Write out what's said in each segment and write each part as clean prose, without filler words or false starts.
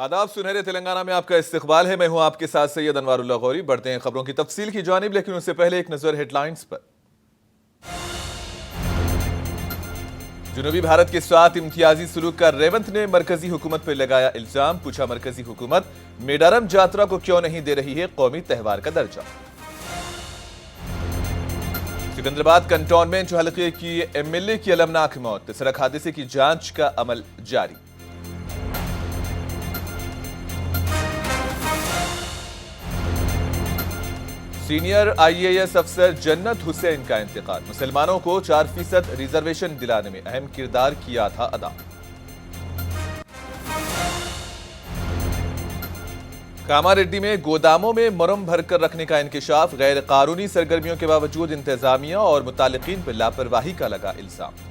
आदाब, सुनहरे तेलंगाना में आपका इस्तकबाल है। मैं हूं आपके साथ सैयद अनवारुल्लाह गौरी। बढ़ते हैं खबरों की तफसील की जानिब, लेकिन उससे पहले एक नजर हेडलाइंस पर। जुनूबी भारत के साथ इम्तियाजी सुलूक का रेवंत ने मरकजी हुकूमत पर लगाया इल्जाम। पूछा, मरकजी हुकूमत मेडारम जात्रा को क्यों नहीं दे रही है कौमी त्यौहार का दर्जा। सिकंदराबाद कंटोनमेंट हल्के की एमएलए की अलमनाक मौत, सड़क हादसे की जांच का अमल जारी। सीनियर आईएएस अफसर जन्नत हुसैन का इंतकाल, मुसलमानों को 4% रिजर्वेशन दिलाने में अहम किरदार किया था अदा। कामारेड्डी में गोदामों में मरम भरकर रखने का इंकशाफ, गैर कानूनी सरगर्मियों के बावजूद इंतजामिया और मुतालिकीन पर लापरवाही का लगा इल्जाम।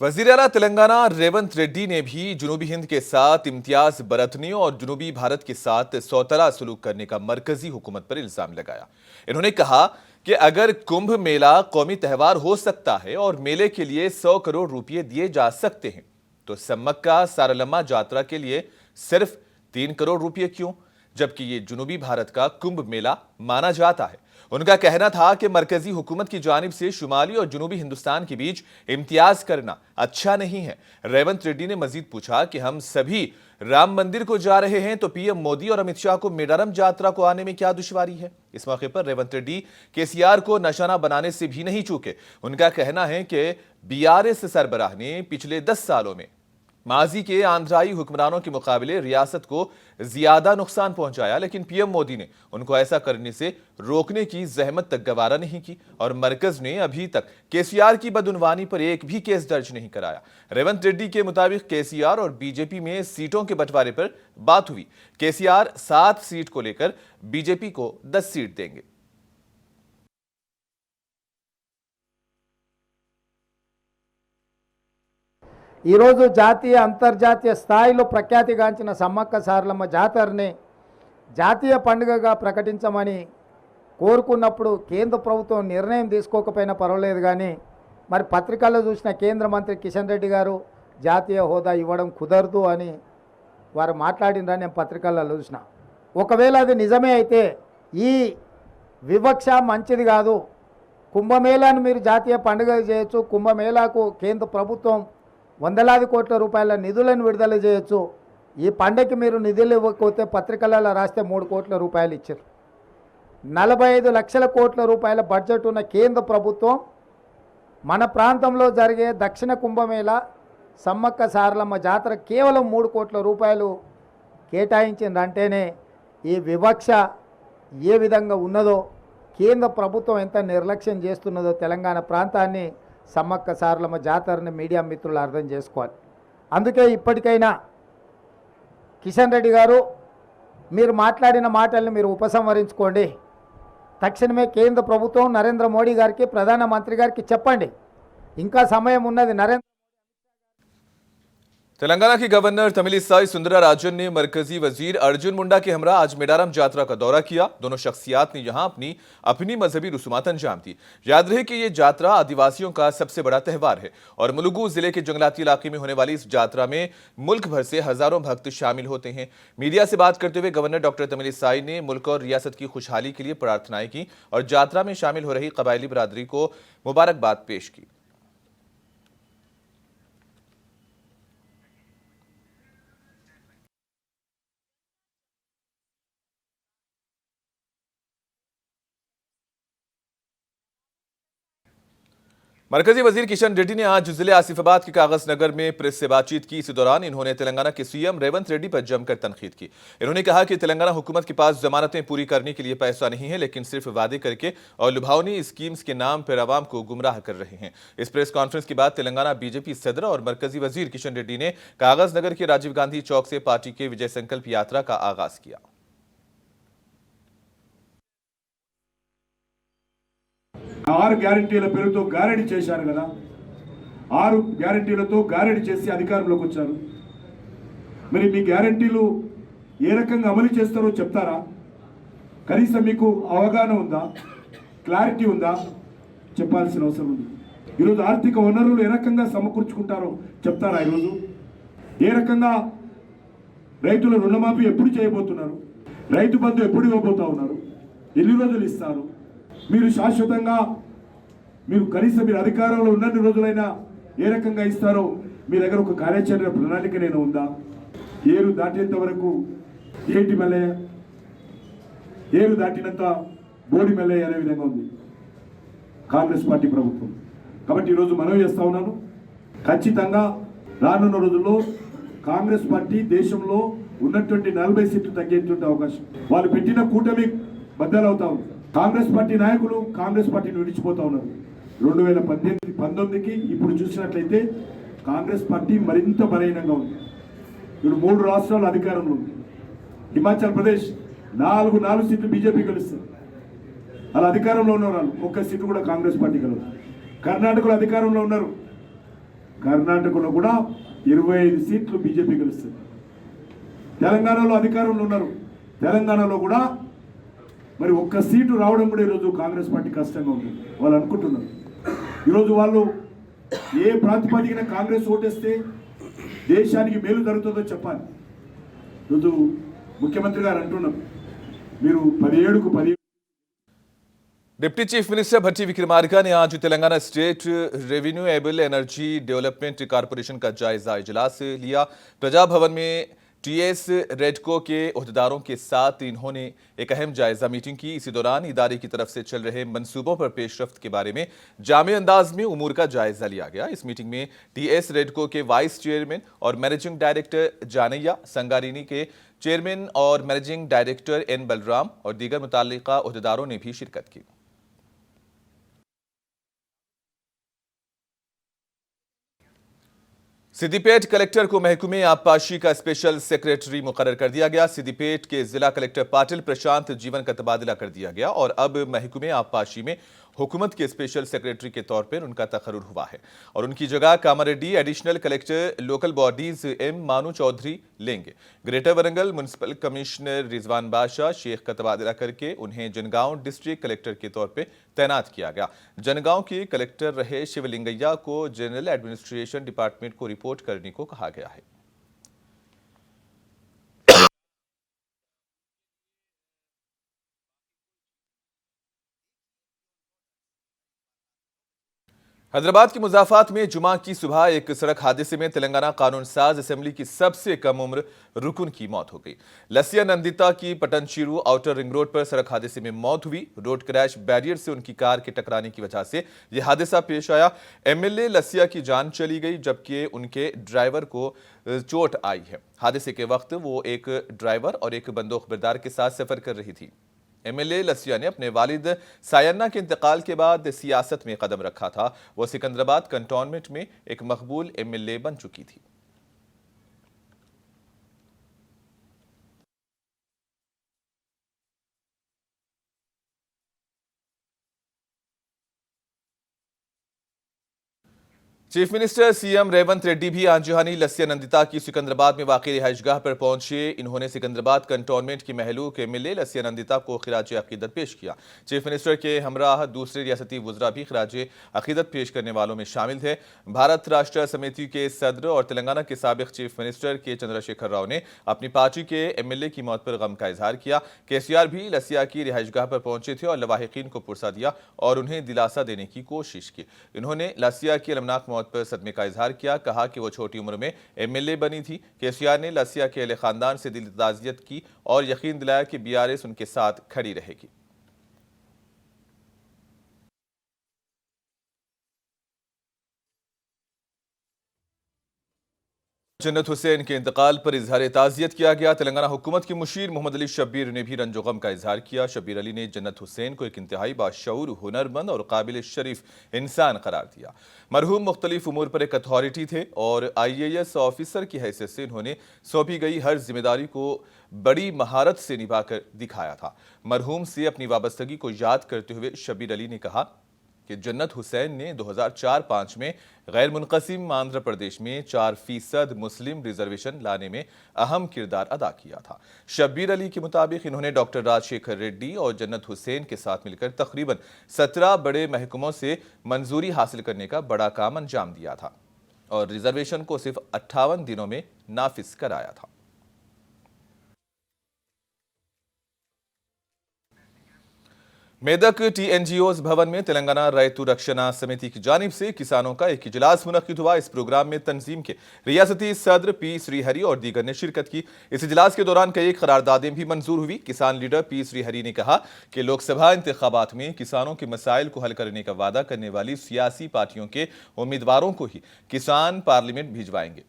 वजीर आला तेलंगाना रेवंत रेड्डी ने भी जुनूबी हिंद के साथ इम्तियाज बरतने और जुनूबी भारत के साथ सौतरा सलूक करने का मरकजी हुकूमत पर इल्जाम लगाया। इन्होंने कहा कि अगर कुंभ मेला कौमी त्यौहार हो सकता है और मेले के लिए 100 करोड़ रुपए दिए जा सकते हैं, तो सम्मक्का सारलम्मा यात्रा के लिए सिर्फ 3 करोड़ रुपए क्यों, जबकि ये जुनूबी भारत का कुंभ मेला माना जाता है। उनका कहना था कि मरकजी हुकूमत की जानिब से शुमाली और जुनूबी हिंदुस्तान के बीच इम्तियाज करना अच्छा नहीं है। रेवंत रेड्डी ने मजीद पूछा कि हम सभी राम मंदिर को जा रहे हैं, तो पीएम मोदी और अमित शाह को मेडारम यात्रा को आने में क्या दुश्वारी है। इस मौके पर रेवंत रेड्डी केसीआर को निशाना बनाने से भी नहीं चूके। उनका कहना है कि बीआरएस सरबराह ने पिछले 10 सालों में माजी के आंध्राई हुक्मरानों के मुकाबले रियासत को ज्यादा नुकसान पहुंचाया, लेकिन पीएम मोदी ने उनको ऐसा करने से रोकने की जहमत तक गवारा नहीं की और मरकज ने अभी तक केसीआर की बदउनवानी पर एक भी केस दर्ज नहीं कराया। रेवंत रेड्डी के मुताबिक केसीआर और बीजेपी में सीटों के बंटवारे पर बात हुई। केसीआर 7 सीट को लेकर बीजेपी को 10 सीट देंगे। ఈరోజు జాతీయ అంతర్జాతీయ స్థాయిలో ప్రఖ్యాతిగాంచిన సమ్మక్క సారలమ్మ జాతరని జాతీయ పండుగగా ప్రకటించమని కోరుకున్నప్పుడు కేంద్ర ప్రభుత్వం నిర్ణయం తీసుకోకపోయినా పర్వాలేదు, కానీ మరి పత్రికల్లో చూసిన కేంద్ర మంత్రి కిషన్ రెడ్డి గారు జాతీయ హోదా ఇవ్వడం కుదరదు అని వారు మాట్లాడినరని నేను పత్రికల్లో చూసిన. ఒకవేళ అది నిజమే అయితే ఈ వివక్ష మంచిది కాదు. కుంభమేళాను మీరు జాతీయ పండుగ చేయొచ్చు, కుంభమేళాకు కేంద్ర ప్రభుత్వం వందలాది కోట్ల రూపాయల నిధులను విడుదల చేయొచ్చు. ఈ పండగకి మీరు నిధులు ఇవ్వకపోతే పత్రికలలో రాస్తే 3 కోట్ల రూపాయలు ఇచ్చారు. 45 లక్షల కోట్ల రూపాయల బడ్జెట్ ఉన్న కేంద్ర ప్రభుత్వం మన ప్రాంతంలో జరిగే దక్షిణ కుంభమేళ సమ్మక్క సారలమ్మ జాతర కేవలం 3 కోట్ల రూపాయలు కేటాయించిందంటేనే ఈ వివక్ష ఏ విధంగా ఉన్నదో, కేంద్ర ప్రభుత్వం ఎంత నిర్లక్ష్యం చేస్తున్నదో తెలంగాణ ప్రాంతాన్ని సమ్మక్క సారలమ్మ జాతరని మీడియా మిత్రులు అర్థం చేసుకోవాలి. అందుకే ఇప్పటికైనా కిషన్ రెడ్డి గారు మీరు మాట్లాడిన మాటల్ని మీరు ఉపసంహరించుకోండి. తక్షణమే కేంద్ర ప్రభుత్వం నరేంద్ర మోడీ గారికి, ప్రధానమంత్రి గారికి చెప్పండి, ఇంకా సమయం ఉన్నది. तेलंगाना की गवर्नर तमिलिसाई सुंदरराजन ने मरकजी वजीर अर्जुन मुंडा के हमरा आज मेडारम यात्रा का दौरा किया। दोनों शख्सियात ने यहां अपनी मजहबी रसूमात अंजाम दी। याद रहे कि यह यात्रा आदिवासियों का सबसे बड़ा त्यौहार है और मुलुगु जिले के जंगलाती इलाके में होने वाली इस यात्रा में मुल्क भर से हजारों भक्त शामिल होते हैं। मीडिया से बात करते हुए गवर्नर डॉक्टर तमिलिसाई ने मुल्क और रियासत की खुशहाली के लिए प्रार्थनाएं की और यात्रा में शामिल हो रही कबायली बरादरी को मुबारकबाद पेश की। मरकजी वजीर किशन रेड्डी ने आज जिले आसिफाबाद के कागज नगर में प्रेस से बातचीत की। इस दौरान इन्होंने तेलंगाना के सीएम रेवंत रेड्डी पर जमकर तनकीद की। इन्होंने कहा कि तेलंगाना हुकूमत के पास जमानतें पूरी करने के लिए पैसा नहीं है, लेकिन सिर्फ वादे करके और लुभावनी स्कीम्स के नाम पर आवाम को गुमराह कर रहे हैं। इस प्रेस कॉन्फ्रेंस के बाद तेलंगाना बीजेपी सदर और मरकजी वजीर किशन रेड्डी ने कागज नगर के राजीव गांधी चौक से पार्टी के विजय संकल्प यात्रा का आगाज किया। 6 గ్యారెంటీల పేరుతో గారడీ చేశారు కదా, 6 గ్యారెంటీలతో గారడీ చేసి అధికారంలోకి వచ్చారు. మరి మీ గ్యారెంటీలు ఏ రకంగా అమలు చేస్తారో చెప్తారా? కనీసం మీకు అవగాహన ఉందా, క్లారిటీ ఉందా? చెప్పాల్సిన అవసరం ఉంది. ఈరోజు ఆర్థిక వనరులు ఏ రకంగా సమకూర్చుకుంటారో చెప్తారా? ఈరోజు ఏ రకంగా రైతుల రుణమాఫీ ఎప్పుడు చేయబోతున్నారు, రైతు బంధు ఎప్పుడు ఇవ్వబోతా ఉన్నారు, ఎన్ని రోజులు ఇస్తారు, మీరు శాశ్వతంగా మీరు కనీసం మీరు అధికారంలో ఉన్నన్ని రోజులైనా ఏ రకంగా ఇస్తారో మీ దగ్గర ఒక కార్యాచరణ ప్రణాళిక నేను ఉందా? ఏరు దాటేంత వరకు ఏటి మల్లయ్య, ఏరు దాటినంత బోడి మల్లయ్య అనే విధంగా ఉంది కాంగ్రెస్ పార్టీ ప్రభుత్వం. కాబట్టి ఈరోజు మనవి చేస్తా ఉన్నాను, ఖచ్చితంగా రానున్న రోజుల్లో కాంగ్రెస్ పార్టీ దేశంలో ఉన్నటువంటి 40 సీట్లు తగ్గేటువంటి అవకాశం, వాళ్ళు పెట్టిన కూటమి బద్దలవుతా ఉంది. కాంగ్రెస్ పార్టీ నాయకులు కాంగ్రెస్ పార్టీని విడిచిపోతా ఉన్నారు. 2019కి ఇప్పుడు చూసినట్లయితే కాంగ్రెస్ పార్టీ మరింత బలహీనంగా ఉంది. ఇప్పుడు 3 రాష్ట్రాలు అధికారంలో ఉంది. హిమాచల్ ప్రదేశ్ 4 సీట్లు బీజేపీ గెలుస్తారు, అలా అధికారంలో ఉన్న వాళ్ళు ఒక్క సీటు కూడా కాంగ్రెస్ పార్టీ గెలవదు. కర్ణాటకలో అధికారంలో ఉన్నారు, కర్ణాటకలో కూడా 25 సీట్లు బీజేపీ గెలుస్తుంది. తెలంగాణలో అధికారంలో ఉన్నారు, తెలంగాణలో కూడా మరి ఒక్క సీటు రావడం కూడా ఈరోజు కాంగ్రెస్ పార్టీ కష్టంగా ఉంది. వాళ్ళు అనుకుంటున్నారు ఈరోజు వాళ్ళు ఏ ప్రాతిపదికన కాంగ్రెస్ ఓటేస్తే దేశానికి మేలు జరుగుతుందో చెప్పాలి. ఈరోజు ముఖ్యమంత్రి గారు అంటున్నారు మీరు 17కు 17. डिप्टी चीफ मिनिस्टर भट्टी विक्रमार्का ने आज Telangana state renewable energy development corporation का जायजा इजलास लिया। प्रजा भवन में टीएस रेडको के ओहदेदारों के साथ इन्होंने एक अहम जायजा मीटिंग की। इसी दौरान इदारे की तरफ से चल रहे मंसूबों पर पेशरफ्त के बारे में जामे अंदाज में उमूर का जायजा लिया गया। इस मीटिंग में टीएस रेडको के वाइस चेयरमैन और मैनेजिंग डायरेक्टर जानैया संगारिनी के चेयरमैन और मैनेजिंग डायरेक्टर एन बलराम और दीगर मुताल्लिका ओहदेदारों ने भी शिरकत की। सिद्दीपेट कलेक्टर को महकमे आबपाशी का स्पेशल सेक्रेटरी मुकर्रर कर दिया गया। सिद्दीपेट के जिला कलेक्टर पाटिल प्रशांत जीवन का तबादला कर दिया गया और अब महकमे आबपाशी में हुकूमत के स्पेशल सेक्रेटरी के तौर पर उनका तकर्रुर हुआ है और उनकी जगह Kamareddy additional collector local bodies M Manu Chaudhary लेंगे। Greater Warangal municipal commissioner Rizwan Badshah Sheikh का तबादला करके उन्हें जनगांव डिस्ट्रिक्ट कलेक्टर के तौर पर तैनात किया गया। जनगांव के कलेक्टर रहे शिवलिंगैया को जनरल एडमिनिस्ट्रेशन डिपार्टमेंट को रिपोर्ट करने को कहा गया है। हैदराबाद के मुजाफात में जुमा की सुबह एक सड़क हादसे में तेलंगाना कानून साज असेंबली की सबसे कम उम्र रुकन की मौत हो गई। लसिया नंदिता की पटनचीरू आउटर रिंग रोड पर सड़क हादसे में मौत हुई। रोड क्रैश बैरियर से उनकी कार के टकराने की वजह से यह हादसा पेश आया। एमएलए लसिया की जान चली गई जबकि उनके ड्राइवर को चोट आई है। हादसे के वक्त वो एक ड्राइवर और एक बंदूकबरदार के साथ सफर कर रही थी। एमएलए लसिया ने अपने वालिद सायन्ना के इंतकाल के बाद सियासत में कदम रखा था। वो सिकंदराबाद कंटोनमेंट में एक मकबूल एमएलए बन चुकी थी। Chief minister CM Revanth Reddy भी आंजहानी लसिया नंदिता की सिकंदराबाद में वाक़ई रिहाइशगाह पर पहुंचे। इन्होंने सिकंदराबाद कंटोनमेंट की महलूक एमएलए लसिया नंदिता को खिराज अकीदत पेश किया। चीफ मिनिस्टर के हमराह दूसरे रियासती वुज़रा भी खिराज अकीदत पेश करने वालों में शामिल थे। भारत राष्ट्र समिति के सदर और तेलंगाना के साबिक चीफ मिनिस्टर के चंद्रशेखर राव ने अपनी पार्टी के एमएलए की मौत पर गम का इजहार किया। केसीआर भी लसिया की रिहाइशगाह पर पहुंचे थे और लवाहिकीन को पुरसा दिया और उन्हें दिलासा देने की कोशिश की। इन्होंने लसिया की अलमनाक मौत पर सदमे का इजहार किया। कहा कि वो छोटी उम्र में एमएलए बनी थी। केसीआर ने लसिया के अहले खानदान से दिली ताज़ियत की और यकीन दिलाया कि बीआरएस उनके साथ खड़ी रहेगी। जन्नत हुसैन के इंतकाल पर इजहार ताज़ियत किया गया। तेलंगाना हुकूमत के मुशीर मोहम्मद अली शब्बीर ने भी रंजो गम का इजहार किया। शब्बीर अली ने जन्नत हुसैन को एक इंतहाई बाशऊर, हुनरमंद और काबिल शरीफ इंसान करार दिया। मरहूम मुख्तलिफ उमूर पर एक अथॉरिटी थे और IAS ऑफिसर की हैसियत से उन्होंने सौंपी गई हर जिम्मेदारी को बड़ी महारत से निभाकर दिखाया था। मरहूम से अपनी वाबस्तगी को याद करते हुए शब्बीर अली ने कहा कि जन्नत हुसैन ने 2004-05 में गैर मुनक़सिम आंध्र प्रदेश में 4% मुस्लिम रिजर्वेशन लाने में अहम किरदार अदा किया था। शब्बीर अली के मुताबिक इन्होंने डॉक्टर राजशेखर रेड्डी और जन्नत हुसैन के साथ मिलकर तकरीबन 17 बड़े महकमों से मंजूरी हासिल करने का बड़ा काम अंजाम दिया था और रिजर्वेशन को सिर्फ 58 दिनों में नाफिज कराया था। मेदक TNGOs भवन में तेलंगाना रैतु रक्षणा समिति की जानिब से किसानों का एक इजलास मुनक्किद हुआ। इस प्रोग्राम में तंजीम के रियासती सदर P श्रीहरि और दीगर ने शिरकत की। इस इजलास के दौरान कई करारदादें भी मंजूर हुई। किसान लीडर P श्रीहरि ने कहा कि लोकसभा इंतखाबात में किसानों के मसाइल को हल करने का वादा करने वाली सियासी पार्टियों के उम्मीदवारों को ही किसान पार्लियामेंट भिजवाएंगे।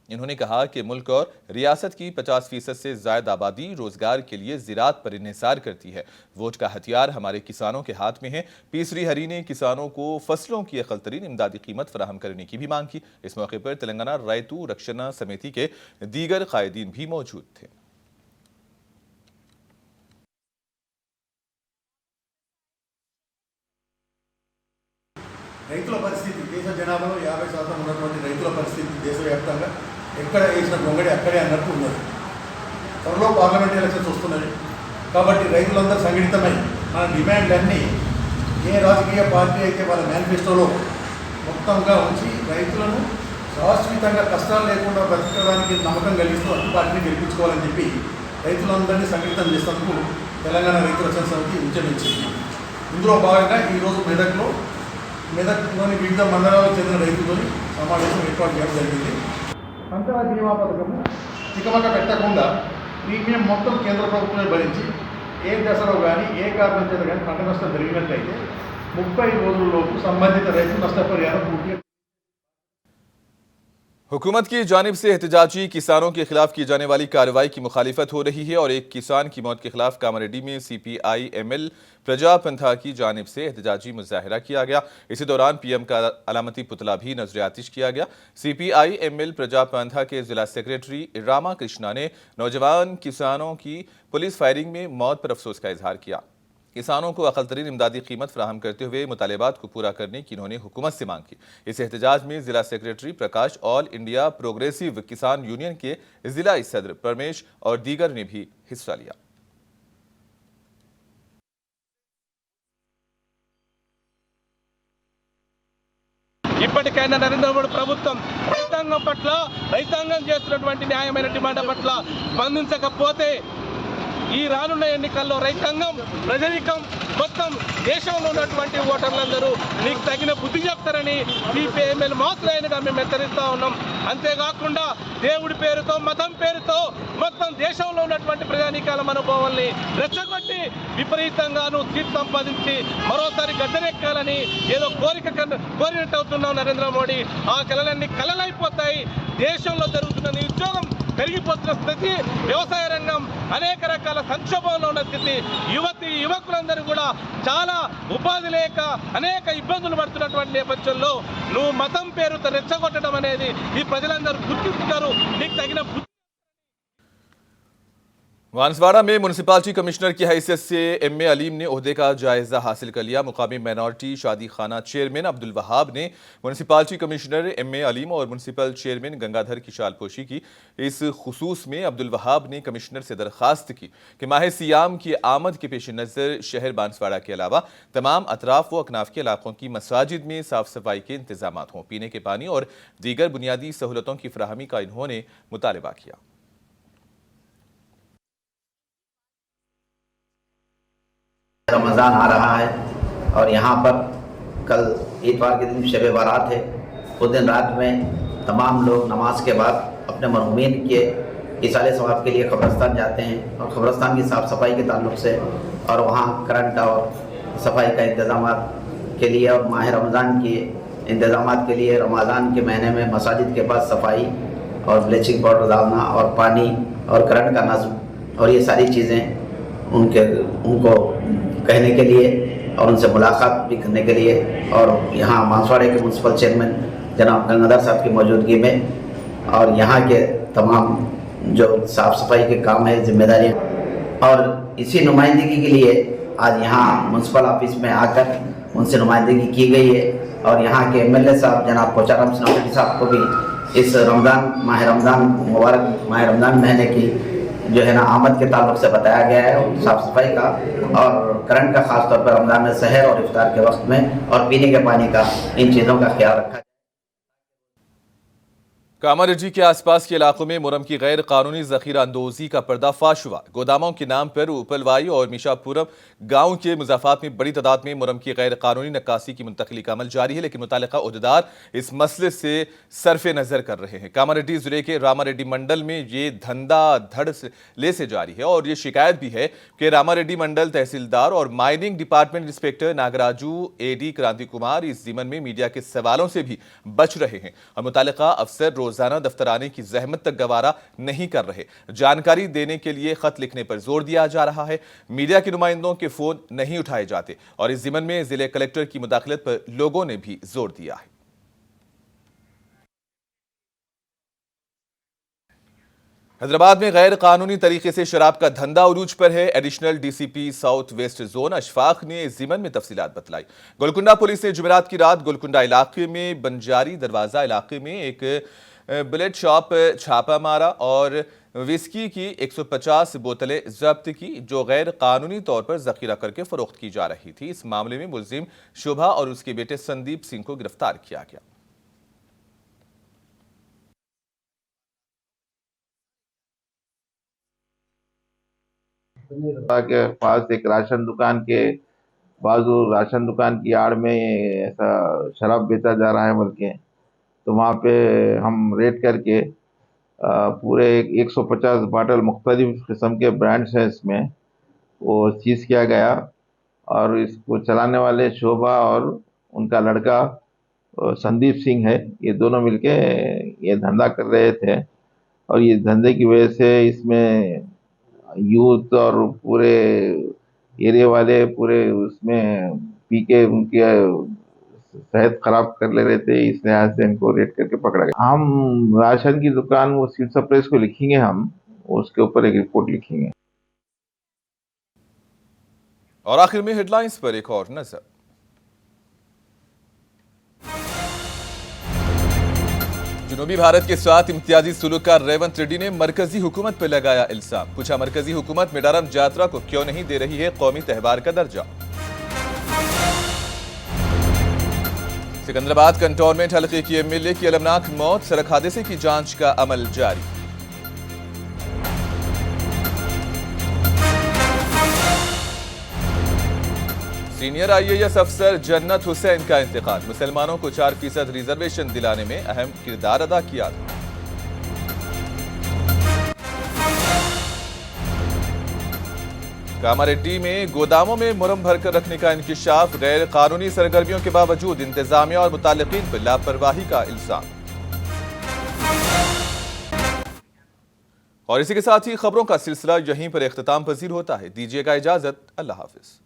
इन्होंने कहा कि मुल्क और रियासत की 50% से ज्यादा आबादी रोजगार के लिए ज़राअत पर इन्हिसार करती है। वोट का हथियार हमारे किसानों के हाथ में है। P श्रीहरि ने किसानों को फसलों की अक़ल तरीन इमदादी कीमत फराहम करने की भी मांग की। इस मौके पर तेलंगाना रैतु रक्षणा समिति के दीगर कायदीन भी मौजूद थे। రైతుల పరిస్థితి దేశ జనాభాలో 50% ఉన్నటువంటి రైతుల పరిస్థితి దేశవ్యాప్తంగా ఎక్కడ వేసిన గొంగడి అక్కడే అన్నట్టు ఉన్నది. త్వరలో పార్లమెంట్ ఎలక్షన్స్ వస్తున్నది కాబట్టి రైతులందరూ సంఘటితమై మన డిమాండ్లన్నీ ఏ రాజకీయ పార్టీ అయితే వాళ్ళ మేనిఫెస్టోలో మొత్తంగా ఉంచి రైతులను శాశ్వతంగా కష్టాలు లేకుండా బ్రతకడానికి నమ్మకం కలిగిస్తూ అన్ని పార్టీని గెలిపించుకోవాలని చెప్పి రైతులందరినీ సంఘటితం చేసేందుకు తెలంగాణ రైతు రక్షణ సమితి ఉద్యమించింది. ఇందులో భాగంగా ఈరోజు మెదక్లోని వివిధ మండలాలకు చెందిన రైతులతో సమావేశం ఏర్పాటు చేయడం జరిగింది. పంటల బీమా పథకము చికమక పెట్టకుండా ప్రీమియం మొత్తం కేంద్ర ప్రభుత్వమే భరించి ఏ దశలో కానీ ఏ కారణం చేత కానీ పంట నష్టం జరిగినట్లయితే 30 రోజుల్లోపు సంబంధిత రైతు నష్టపరిహారం పూర్తిగా हुकूमत की जानिब से एहतजाजी किसानों के खिलाफ की जाने वाली कार्रवाई की मुखालिफत हो रही है और एक किसान की मौत के खिलाफ कामारेड्डी में CPI-ML प्रजा पंथा की जानिब से एहतजाजी मुजाहिरा किया गया। इसी दौरान PM का अलामती पुतला भी नजर आतिश किया गया। CPI-ML प्रजा पंथा के जिला सेक्रेटरी रामा कृष्णा ने नौजवान किसानों की पुलिस फायरिंग में मौत पर अफसोस का इजहार किया। किसानों को अक़ल तरीन इमदादी कीमत फराहम करते हुए मुतालिबात को पूरा करने की इन्होंने हुकूमत से मांग की। इस एहतजाज में जिला सेक्रेटरी प्रकाश, ऑल इंडिया प्रोग्रेसिव किसान यूनियन के जिला सदर परमेश और दीगर ने भी हिस्सा लिया। ఇప్పటికైనా నరేంద్ర మోడీ ప్రభుత్వం రైతాంగం పట్ల రైతాంగం చేస్తున్నటువంటి న్యాయమైన డిమాండ్ పట్ల స్పందించకపోతే ఈ రానున్న ఎన్నికల్లో రైతాంగం ప్రజానికం మొత్తం దేశంలో ఉన్నటువంటి ఓటర్లందరూ నీకు తగిన బుద్ధి చెప్తారని CPI-ML మాత్రమేగా మేము హెచ్చరిస్తా ఉన్నాం. అంతేకాకుండా దేవుడి పేరుతో మతం పేరుతో మొత్తం దేశంలో ఉన్నటువంటి ప్రజానికాల మనోభావాల్ని రెచ్చగొట్టి విపరీతంగాను సీట్ సంపాదించి మరోసారి గద్దెనెక్కాలని ఏదో కోరినట్టు అవుతున్నాం నరేంద్ర మోడీ. ఆ కలలన్నీ కలలైపోతాయి. దేశంలో జరుగుతున్న నిరుద్యోగం పెరిగిపోతున్న స్థితి, వ్యవసాయ రంగం అనేక రకాల సంక్షోభంలో ఉన్న స్థితి, యువకులందరూ కూడా చాలా ఉపాధి లేక అనేక ఇబ్బందులు పడుతున్నటువంటి నేపథ్యంలో నువ్వు మతం పేరుతో రెచ్చగొట్టడం అనేది ఈ ప్రజలందరూ గుర్తిస్తున్నారు. నీకు తగిన बांसवाड़ा में म्युनिसिपालिटी कमिश्नर की हैसियत से MA अलीम ने ओहदे का जायजा हासिल कर लिया। मुकामी माइनॉरिटी शादी खाना चेयरमैन अब्दुल वहाब ने म्युनिसिपालिटी कमिश्नर MA अलीम और म्युनिसिपल चेयरमैन गंगाधर की शालपोशी की। इस खुसूस में अब्दुल वहाब ने कमिश्नर से दरखास्त की कि माह सियाम की आमद के पेश नज़र शहर बांसवाड़ा के अलावा तमाम अतराफ व अकनाफ के इलाकों की मसाजिद में साफ सफाई के इंतजाम हों। पीने के पानी और दीगर बुनियादी सहूलतों की फराहमी का इन्होंने मुतालबा किया। रमज़ान आ रहा है और यहाँ पर कल इतवार के दिन शब बारात है। उस दिन रात में तमाम लोग नमाज के बाद अपने मरहूमीन के इसाले सवाब के लिए क़ब्रिस्तान जाते हैं और क़ब्रिस्तान की साफ़ सफाई के ताल्लुक़ से और वहाँ करंट और सफाई का इंतज़ाम के लिए और माह रमज़ान के इंतज़ाम के लिए रमज़ान के महीने में मसाजिद के पास सफाई और ब्लीचिंग पाउडर डालना और पानी और करंट का नज़्म और ये सारी चीज़ें उनको कहने के लिए और उनसे मुलाकात भी करने के लिए और यहाँ बांसवाड़े के म्युनिसिपल चेयरमैन जनाब गंगाधर साहब की मौजूदगी में और यहाँ के तमाम जो साफ़ सफाई के काम है जिम्मेदारियाँ और इसी नुमाइंदगी के लिए आज यहाँ म्युनिसिपल ऑफिस में आकर उनसे नुमाइंदगी की गई है और यहाँ के MLA साहब जनाब पोचाराम सिन्हा साहब को भी इस माह रमज़ान मुबारक माह रमज़ान महीने की जो है ना आमद के ताल्लुक से बताया गया है साफ़ सफाई का और करंट का ख़ास तौर पर रमज़ान में सहर और इफ्तार के वक्त में और पीने के पानी का इन चीज़ों का ख्याल रखा। कामारेड्डी के आसपास के इलाकों में मुरम की गैर कानूनी जखीरा अंदोजी का पर्दाफाश हुआ। गोदामों के नाम पर उपलवाई और मिशापुरम गांव के मुजाफात में बड़ी तादाद में मुरम की गैर कानूनी नक्कासी की मुंतकली का अमल जारी है, लेकिन मुतालिका उहदेदार इस मसले से सरफे नजर कर रहे हैं। कामारेड्डी जिले के रामारेड्डी मंडल में ये धंधा धड़ल्ले से जारी है और ये शिकायत भी है कि रामारेड्डी मंडल तहसीलदार और mining department inspector Nagaraju AD Kranti Kumar इस जिमन में मीडिया के सवालों से भी बच रहे हैं और मुतालिका अफसर रोजाना दफ्तर आने की जहमत तक गवारा नहीं कर रहे। जानकारी देने के लिए खत लिखने पर जोर दिया जा रहा है। मीडिया के नुमाइंदों के फोन नहीं उठाए जाते और इस जिमन में जिले कलेक्टर की मुदाखलत पर लोगों ने भी जोर दिया है। हैदराबाद में गैर कानूनी तरीके से शराब का धंधा उरूज पर है। Additional DCP south west zone Ashfaq ने इस जिमन में तफसीलात बतलाई। गोलकुंडा पुलिस ने जुमेरात की रात गोलकुंडा इलाके में बंजारी दरवाजा इलाके में एक बुलेट शॉप छापा मारा और विस्की की 150 बोतलें जब्त की, जो गैर कानूनी तौर पर जखीरा करके फरोख्त की जा रही थी। इस मामले में मुलजिम शोभा और उसके बेटे संदीप सिंह को गिरफ्तार किया गया। के पास एक राशन दुकान के बाजू राशन दुकान की आड़ में ऐसा शराब बेचा जा रहा है बल्कि, तो वहाँ पे हम रेड करके पूरे 150 बाटल मुख्तलिफ किस्म के ब्रांड्स हैं इसमें, वो सीज किया गया और इसको चलाने वाले शोभा और उनका लड़का संदीप सिंह है, ये दोनों मिलके ये धंधा कर रहे थे और ये धंधे की वजह से इसमें यूथ और पूरे एरिया वाले पूरे उसमें पी के उनकी सेहत खराब कर ले रहे थे। इस लिहाज से इनको रेड करके पकड़ा गया। हम राशन की दुकान वो सिविल सप्लाईज को लिखेंगे, हम उसके ऊपर एक रिपोर्ट लिखेंगे। और आखिर में हेडलाइंस पर एक और नजर। जनूबी भारत के साथ इम्तियाजी सुलूक का रेवंत रेड्डी ने मरकजी हुकूमत पर लगाया इल्जाम। पूछा, मरकजी हुकूमत मेडारम जात्रा को क्यों नहीं दे रही है कौमी त्योहार का दर्जा। सिकंदराबाद कंटोनमेंट हल्के की एमएलए की अलमनाक मौत, सड़क हादसे की जांच का अमल जारी। सीनियर आईएएस अफसर जन्नत हुसैन का इंतकाल, मुसलमानों को 4% रिजर्वेशन दिलाने में अहम किरदार अदा किया था। कामारेड्डी में गोदामों में मुरम भरकर रखने का इंकिशाफ, गैर कानूनी सरगर्मियों के बावजूद इंतजामिया और मुतालिकीन पर लापरवाही का इल्जाम। और इसी के साथ ही खबरों का सिलसिला यहीं पर इख्तिताम पजीर होता है। दीजिएगा इजाजत, अल्लाह हाफिज।